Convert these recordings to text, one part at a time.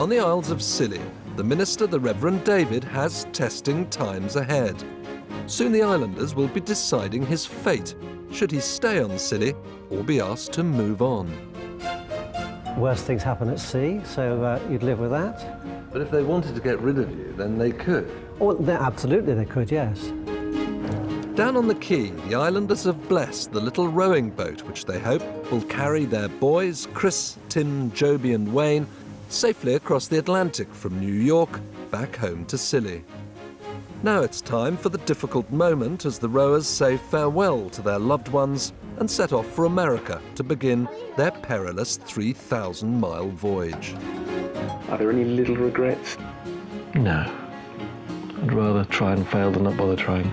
On the Isles of Scilly, the minister, the Reverend David, has testing times ahead. Soon the islanders will be deciding his fate. Should he stay on Scilly or be asked to move on? Worst things happen at sea, so you'd live with that. But if they wanted to get rid of you, then they could. Oh, absolutely they could, yes. Down on the quay, the islanders have blessed the little rowing boat which they hope will carry their boys, Chris, Tim, Joby and Wayne, safely across the Atlantic from New York back home to Scilly. Now it's time for the difficult moment as the rowers say farewell to their loved ones and set off for America to begin their perilous 3,000-mile voyage. Are there any little regrets? No. I'd rather try and fail than not bother trying.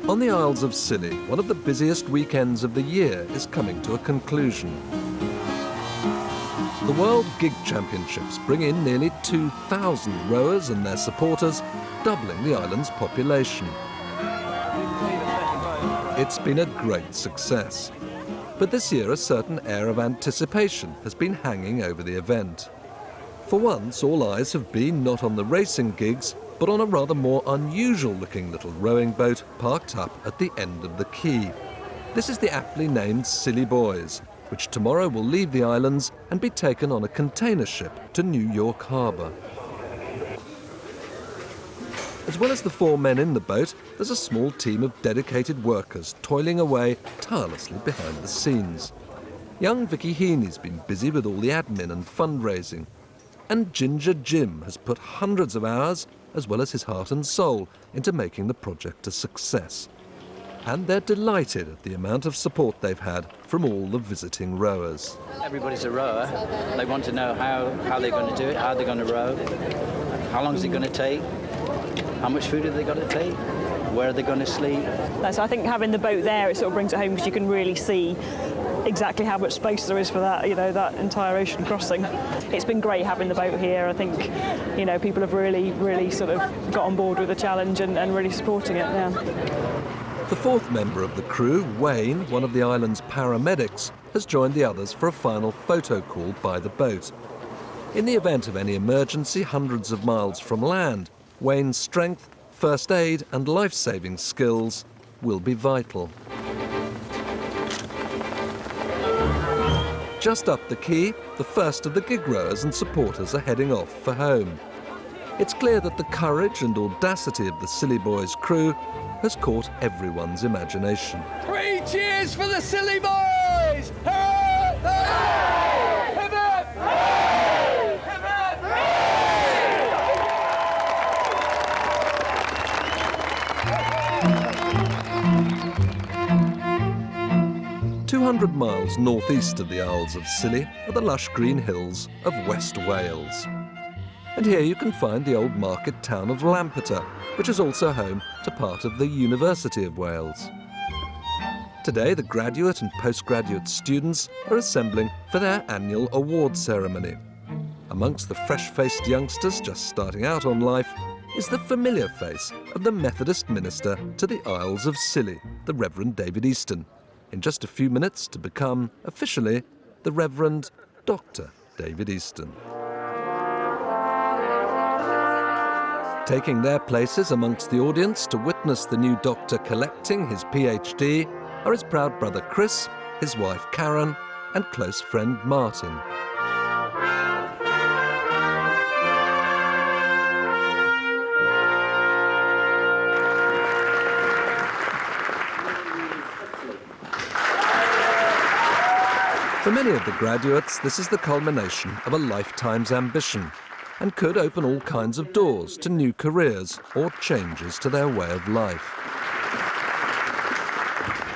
On the Isles of Scilly, one of the busiest weekends of the year is coming to a conclusion. The World Gig Championships bring in nearly 2,000 rowers and their supporters, doubling the island's population. It's been a great success. But this year, a certain air of anticipation has been hanging over the event. For once, all eyes have been not on the racing gigs, but on a rather more unusual-looking little rowing boat parked up at the end of the quay. This is the aptly named Scilly Boys, which tomorrow will leave the islands and be taken on a container ship to New York Harbour. As well as the 4 men in the boat, there's a small team of dedicated workers toiling away tirelessly behind the scenes. Young Vicky Heaney's been busy with all the admin and fundraising, and Ginger Jim has put hundreds of hours, as well as his heart and soul, into making the project a success. And they're delighted at the amount of support they've had from all the visiting rowers. Everybody's a rower. They want to know how they're going to do it, how they're going to row, how long is it going to take, how much food are they going to take, where are they going to sleep. So I think having the boat there, it sort of brings it home because you can really see exactly how much space there is for that, that entire ocean crossing. It's been great having the boat here. I think, people have really sort of got on board with the challenge and really supporting it now. The 4th member of the crew, Wayne, one of the island's paramedics, has joined the others for a final photo call by the boat. In the event of any emergency hundreds of miles from land, Wayne's strength, first aid and life-saving skills will be vital. Just up the quay, the first of the gig rowers and supporters are heading off for home. It's clear that the courage and audacity of the Scilly Boys crew has caught everyone's imagination. 3 cheers for the Scilly Boys! Hooray! Hooray! Hip hip! Hooray! Hip hip! Hooray! 200 miles northeast of the Isles of Scilly are the lush green hills of West Wales. And here you can find the old market town of Lampeter, which is also home to part of the University of Wales. Today, the graduate and postgraduate students are assembling for their annual award ceremony. Amongst the fresh-faced youngsters just starting out on life is the familiar face of the Methodist minister to the Isles of Scilly, the Reverend David Easton, in just a few minutes to become, officially, the Reverend Dr. David Easton. Taking their places amongst the audience to witness the new doctor collecting his PhD are his proud brother Chris, his wife Karen, and close friend Martin. For many of the graduates, this is the culmination of a lifetime's ambition, and could open all kinds of doors to new careers or changes to their way of life.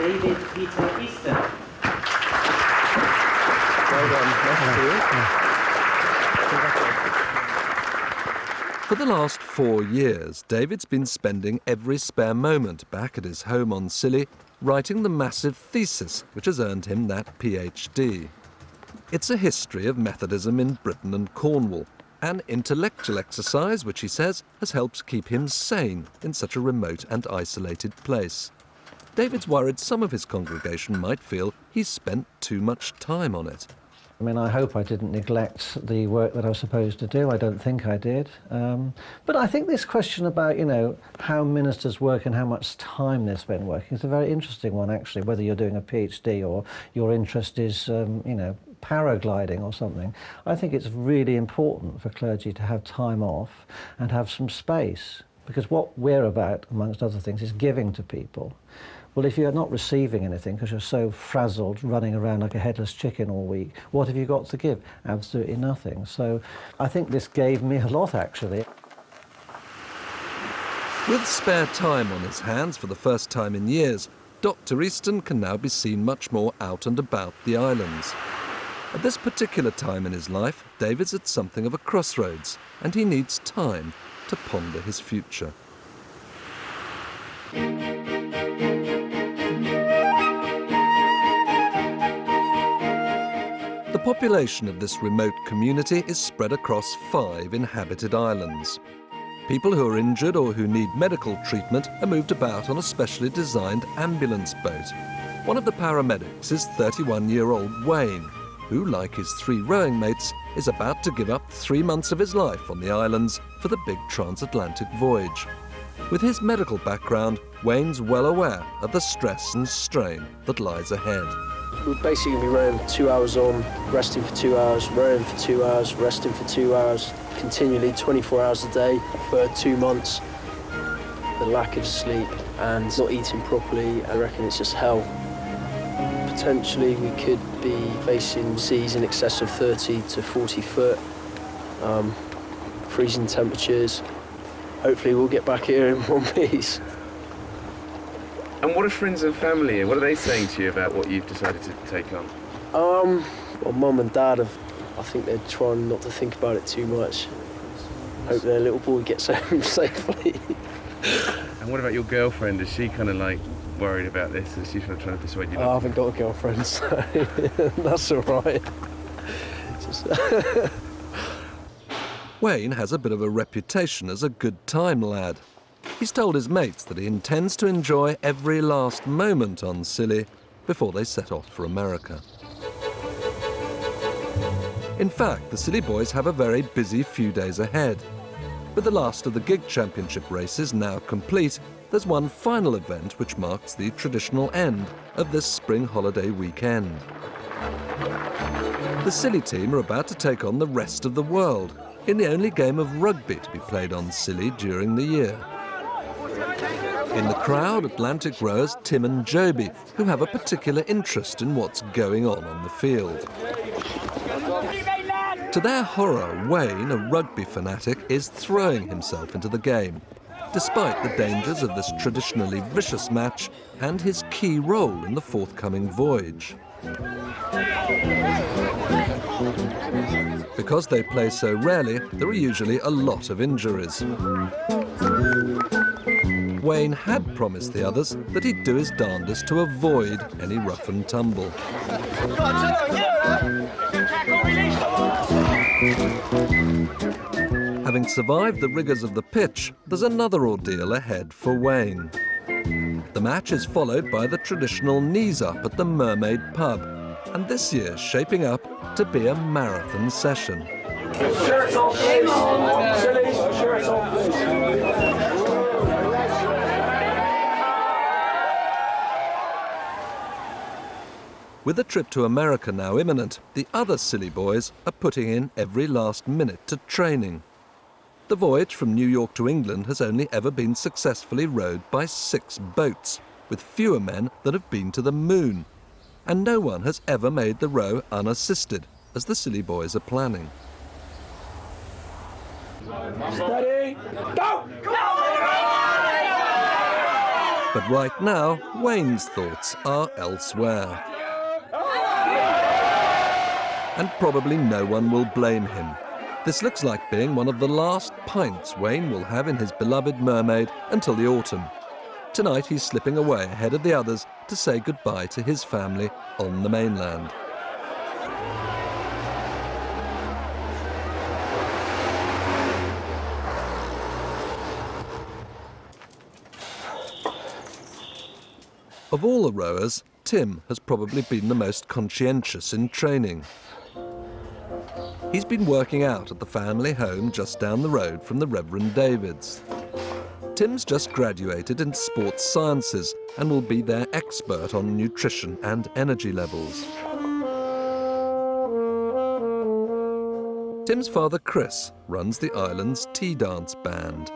David Peter Easton. Well done. Nice to see you. For the last 4 years, David's been spending every spare moment back at his home on Scilly writing the massive thesis which has earned him that PhD. It's a history of Methodism in Britain and Cornwall, an intellectual exercise which he says has helped keep him sane in such a remote and isolated place. David's worried some of his congregation might feel he's spent too much time on it. I mean, I hope I didn't neglect the work that I was supposed to do. I don't think I did. But I think this question about, you know, how ministers work and how much time they spend working is a very interesting one, actually, whether you're doing a PhD or your interest is, you know, paragliding or something. I think it's really important for clergy to have time off and have some space, because what we're about, amongst other things, is giving to people. Well, if you're not receiving anything because you're so frazzled, running around like a headless chicken all week, what have you got to give? Absolutely nothing. So I think this gave me a lot, actually. With spare time on his hands for the first time in years, Dr. Easton can now be seen much more out and about the islands. At this particular time in his life, David's at something of a crossroads, and he needs time to ponder his future. The population of this remote community is spread across 5 inhabited islands. People who are injured or who need medical treatment are moved about on a specially designed ambulance boat. One of the paramedics is 31-year-old Wayne, who, like his 3 rowing mates, is about to give up 3 months of his life on the islands for the big transatlantic voyage. With his medical background, Wayne's well aware of the stress and strain that lies ahead. We're basically going to be rowing for 2 hours on, resting for 2 hours, rowing for 2 hours, resting for 2 hours, continually 24 hours a day for 2 months. The lack of sleep and not eating properly, I reckon it's just hell. Potentially we could be facing seas in excess of 30 to 40 foot, freezing temperatures. Hopefully we'll get back here in one piece. And what are friends and family? What are they saying to you about what you've decided to take on? Well, Mum and Dad I think they're trying not to think about it too much. Hope their little boy gets home safely. And what about your girlfriend? Is she kind of like worried about this? Is she trying to persuade you? I haven't got a girlfriend, so that's all right. Wayne has a bit of a reputation as a good time lad. He's told his mates that he intends to enjoy every last moment on Scilly before they set off for America. In fact, the Scilly boys have a very busy few days ahead. With the last of the gig championship races now complete, there's one final event which marks the traditional end of this spring holiday weekend. The Scilly team are about to take on the rest of the world in the only game of rugby to be played on Scilly during the year. In the crowd, Atlantic rowers Tim and Joby, who have a particular interest in what's going on the field. To their horror, Wayne, a rugby fanatic, is throwing himself into the game, despite the dangers of this traditionally vicious match and his key role in the forthcoming voyage. Because they play so rarely, there are usually a lot of injuries. Wayne had promised the others that he'd do his darndest to avoid any rough and tumble. Having survived the rigours of the pitch, there's another ordeal ahead for Wayne. The match is followed by the traditional knees-up at the Mermaid pub, and this year's shaping up to be a marathon session. Shirts off, please. Silly, shirts off, please. With the trip to America now imminent, the other Scilly boys are putting in every last minute to training. The voyage from New York to England has only ever been successfully rowed by 6 boats, with fewer men than have been to the moon. And no one has ever made the row unassisted, as the Scilly boys are planning. Steady, go! But right now, Wayne's thoughts are elsewhere. And probably no one will blame him. This looks like being one of the last pints Wayne will have in his beloved Mermaid until the autumn. Tonight he's slipping away ahead of the others to say goodbye to his family on the mainland. Of all the rowers, Tim has probably been the most conscientious in training. He's been working out at the family home just down the road from the Reverend David's. Tim's just graduated in sports sciences and will be their expert on nutrition and energy levels. Tim's father, Chris, runs the island's tea dance band.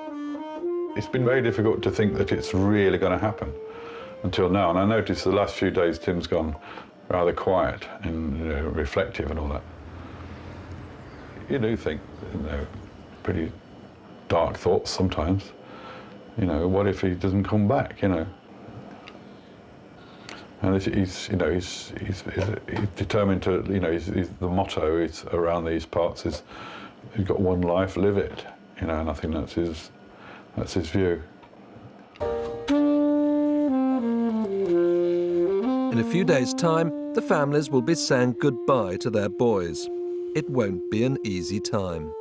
It's been very difficult to think that it's really going to happen until now. And I noticed the last few days Tim's gone rather quiet and reflective and all that. You do think, pretty dark thoughts sometimes. What if he doesn't come back, And he's determined to, the motto is around these parts is, you've got one life, live it, and I think that's his view. In a few days' time, the families will be saying goodbye to their boys. It won't be an easy time.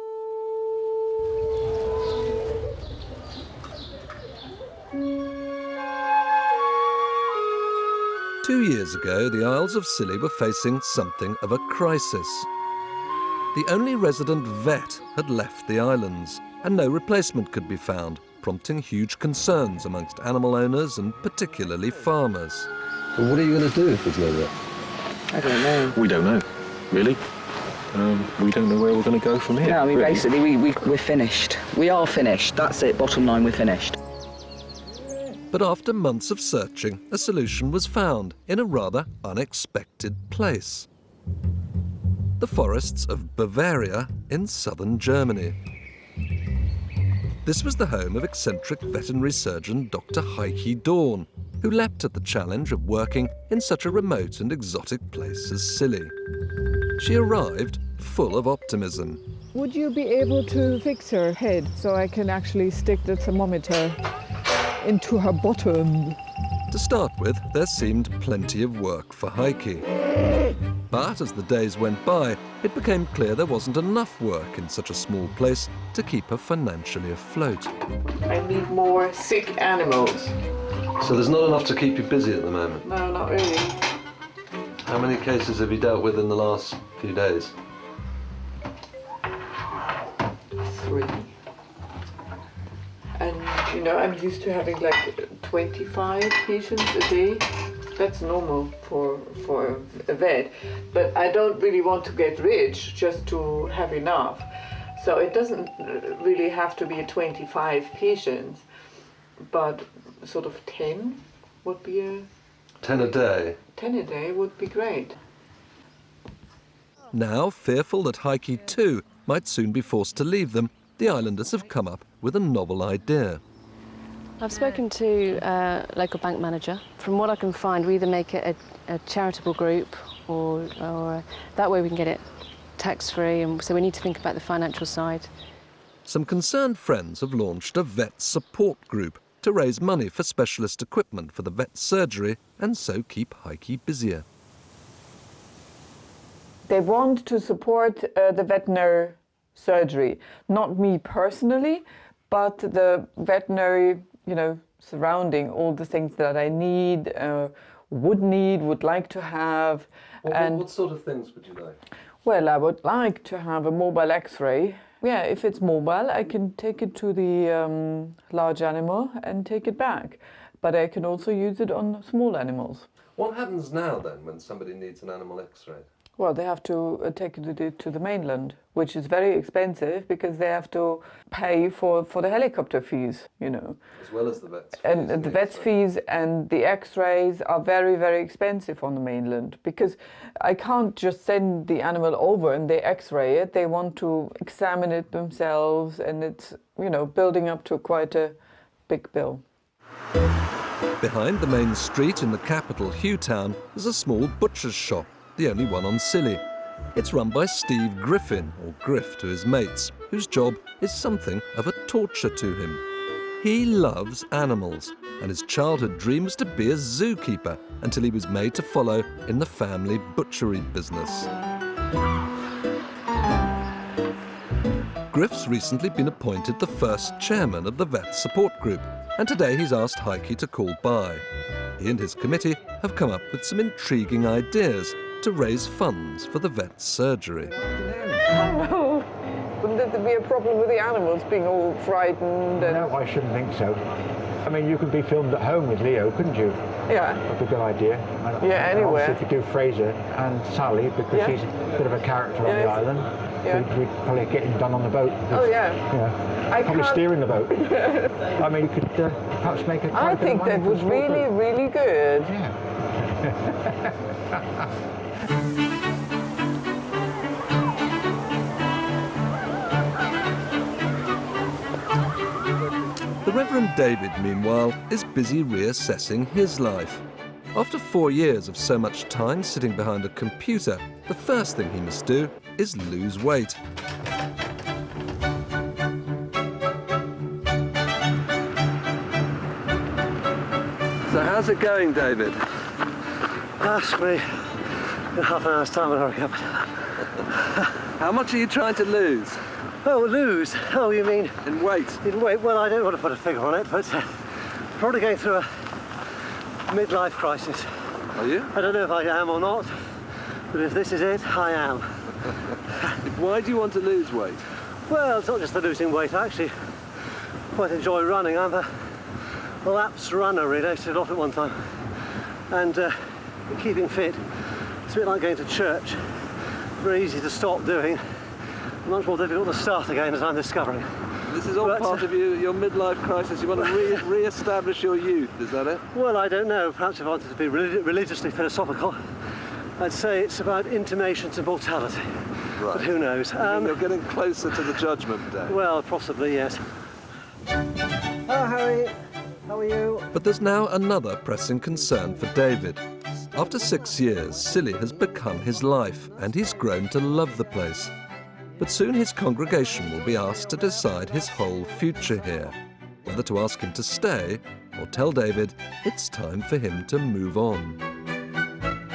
Two years ago, the Isles of Scilly were facing something of a crisis. The only resident vet had left the islands, and no replacement could be found, prompting huge concerns amongst animal owners and particularly farmers. Well, what are you going to do if there's no vet? I don't know. We don't know, really. We don't know where we're going to go from here. No, I mean, really. basically, we're finished. We are finished. That's it. Bottom line, we're finished. But after months of searching, a solution was found in a rather unexpected place. The forests of Bavaria in southern Germany. This was the home of eccentric veterinary surgeon Dr. Heike Dorn, who leapt at the challenge of working in such a remote and exotic place as Scilly. She arrived full of optimism. Would you be able to fix her head so I can actually stick the thermometer into her bottom? To start with, there seemed plenty of work for Heike. But as the days went by, it became clear there wasn't enough work in such a small place to keep her financially afloat. I need more sick animals. So there's not enough to keep you busy at the moment? No, not really. How many cases have you dealt with in the last few days? 3. And, I'm used to having like 25 patients a day. That's normal for a vet. But I don't really want to get rich just to have enough. So it doesn't really have to be 25 patients, but sort of 10 would be a... 10 a day? 10 a day would be great. Now, fearful that Heike too might soon be forced to leave them, the islanders have come up with a novel idea. I've spoken to a local bank manager. From what I can find, we either make it a charitable group or that way we can get it tax-free, and so we need to think about the financial side. Some concerned friends have launched a vet support group to raise money for specialist equipment for the vet's surgery and so keep Heike busier. They want to support the veterinary surgery, not me personally, but the veterinary, surrounding all the things that I need, would like to have. What sort of things would you like? Well, I would like to have a mobile X-ray. Yeah, if it's mobile, I can take it to the large animal and take it back. But I can also use it on small animals. What happens now, then, when somebody needs an animal X-ray? Well, they have to take it to the mainland, which is very expensive because they have to pay for the helicopter fees, As well as the vet's fees. And the vet's fees and the X-rays are very, very expensive on the mainland because I can't just send the animal over and they X-ray it. They want to examine it themselves and it's, building up to quite a big bill. Behind the main street in the capital, Hewtown, is a small butcher's shop, the only one on Scilly. It's run by Steve Griffin, or Griff to his mates, whose job is something of a torture to him. He loves animals, and his childhood dream was to be a zookeeper until he was made to follow in the family butchery business. Griff's recently been appointed the first chairman of the vet support group, and today he's asked Heike to call by. He and his committee have come up with some intriguing ideas to raise funds for the vet's surgery. Oh, wouldn't it be a problem with the animals being all frightened? And... No, I shouldn't think so. I mean, you could be filmed at home with Leo, couldn't you? Yeah. That'd be a good idea. Yeah, anywhere. Also, if you do Fraser and Sally, because he's a bit of a character on the island, we'd probably get him done on the boat. Oh, yeah. Yeah. Probably steering the boat. I mean, you could perhaps make a... I think that was really, really good. Yeah. The Reverend David, meanwhile, is busy reassessing his life. After 4 years of so much time sitting behind a computer, the first thing he must do is lose weight. So how's it going, David? Ask me in half an hour's time when I wake up. How much are you trying to lose? Oh, lose? Oh, you mean... In weight? In weight? Well, I don't want to put a figure on it, but probably going through a midlife crisis. Are you? I don't know if I am or not, but if this is it, I am. Why do you want to lose weight? Well, it's not just the losing weight. I actually quite enjoy running. I'm a laps runner, really. I started off at one time. And keeping fit, it's a bit like going to church. Very easy to stop doing. Much more difficult to start again, as I'm discovering. This is all part of your midlife crisis. You want to re-establish your youth, is that it? Well, I don't know. Perhaps if I wanted to be religiously philosophical, I'd say it's about intimation to mortality. Right. But who knows? You're getting closer to the judgment day. Well, possibly, yes. Oh, Harry. How are you? But there's now another pressing concern for David. After 6 years, Scilly has become his life, and he's grown to love the place. But soon his congregation will be asked to decide his whole future here, whether to ask him to stay or tell David it's time for him to move on.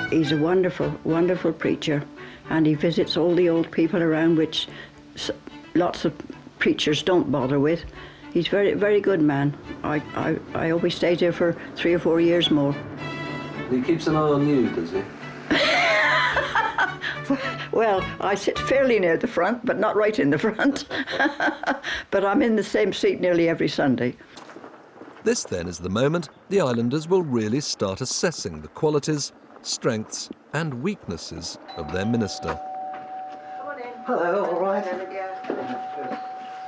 He's a wonderful, wonderful preacher, and he visits all the old people around, which lots of preachers don't bother with. He's a very, very good man. I hope he stays here for 3 or 4 years more. He keeps an eye on you, does he? Well, I sit fairly near the front, but not right in the front. But I'm in the same seat nearly every Sunday. This, then, is the moment the islanders will really start assessing the qualities, strengths and weaknesses of their minister. Hello, all right.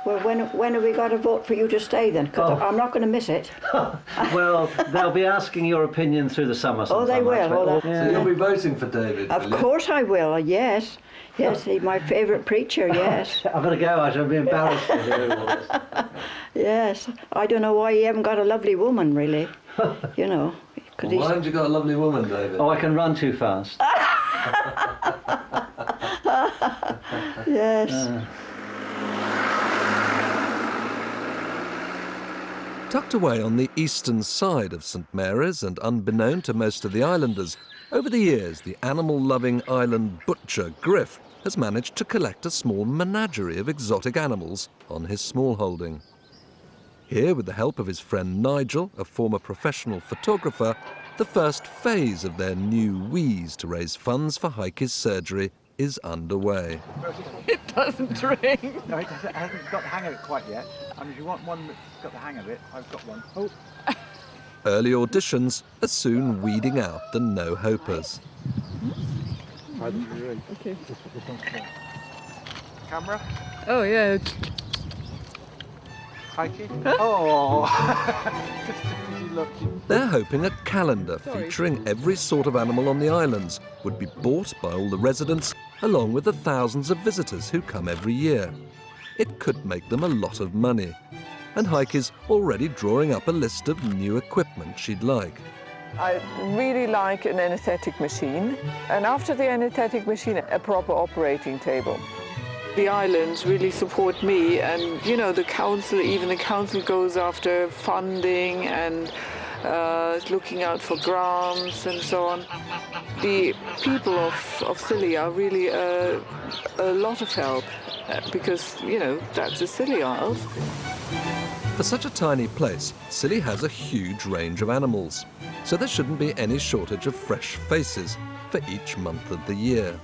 Well, when have we got to vote for you to stay, then? Because I'm not going to miss it. Well, they'll be asking your opinion through the summer sometime. Oh, they will. So you'll be voting for David, Of course I will, yes. Yes, he's my favourite preacher, yes. I'm going to go. I shall be embarrassed to hear all this. Yes. I don't know why he haven't got a lovely woman, really. You know. Well, why haven't you got a lovely woman, David? Oh, I can run too fast. Yes. Tucked away on the eastern side of St Mary's and unbeknown to most of the islanders, over the years the animal-loving island butcher Griff has managed to collect a small menagerie of exotic animals on his small holding. Here, with the help of his friend Nigel, a former professional photographer, the first phase of their new wheeze to raise funds for Heike's surgery is underway. It doesn't ring. No, it hasn't got the hang of it quite yet. I mean, if you want one that's got the hang of it, I've got one. Oh. Early auditions are soon weeding out the no-hopers. Okay. Camera? Oh, yeah. Heike? Oh! They're hoping a calendar featuring every sort of animal on the islands would be bought by all the residents, along with the thousands of visitors who come every year. It could make them a lot of money. and Heike's already drawing up a list of new equipment she'd like. I really like an anaesthetic machine, and after the anaesthetic machine, a proper operating table. The islands really support me, and you know, the council, even the council goes after funding and looking out for grants and so on. The people of Scilly are really a lot of help because, you know, that's the Scilly Isles. For such a tiny place, Scilly has a huge range of animals, so there shouldn't be any shortage of fresh faces for each month of the year.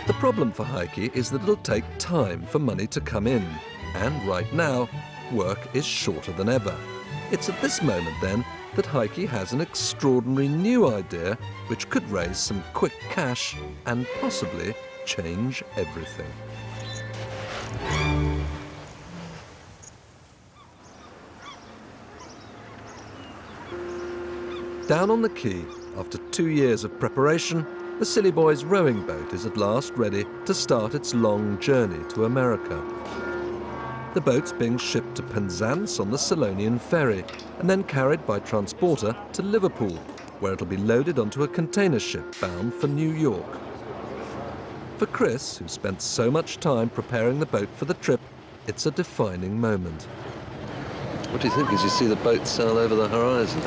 The problem for Heike is that it'll take time for money to come in, and right now, work is shorter than ever. It's at this moment, then, that Heike has an extraordinary new idea which could raise some quick cash and possibly change everything. Down on the quay, after 2 years of preparation, the Scilly Boys' rowing boat is at last ready to start its long journey to America. The boat's being shipped to Penzance on the Selonian ferry and then carried by transporter to Liverpool, where it'll be loaded onto a container ship bound for New York. For Chris, who spent so much time preparing the boat for the trip, it's a defining moment. What do you think as you see the boat sail over the horizon?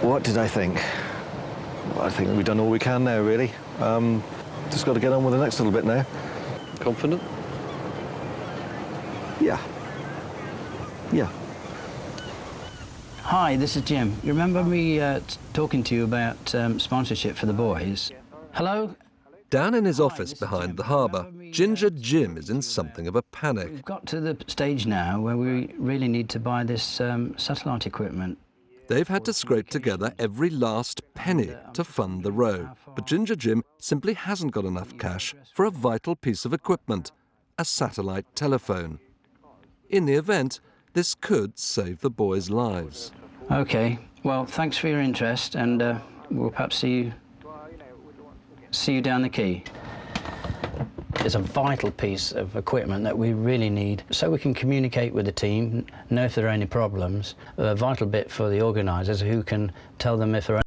What did I think? Well, I think we've done all we can now, really. Just got to get on with the next little bit now. Confident? Yeah. Yeah. Hi, this is Jim. You remember me talking to you about sponsorship for the boys? Hello? Down in his office behind the harbour, Ginger Jim is in something of a panic. We've got to the stage now where we really need to buy this satellite equipment. They've had to scrape together every last penny to fund the row, but Ginger Jim simply hasn't got enough cash for a vital piece of equipment, a satellite telephone. In the event, this could save the boys' lives. OK, well, thanks for your interest, and we'll perhaps see you down the quay. It's a vital piece of equipment that we really need so we can communicate with the team, know if there are any problems. A vital bit for the organisers who can tell them if there are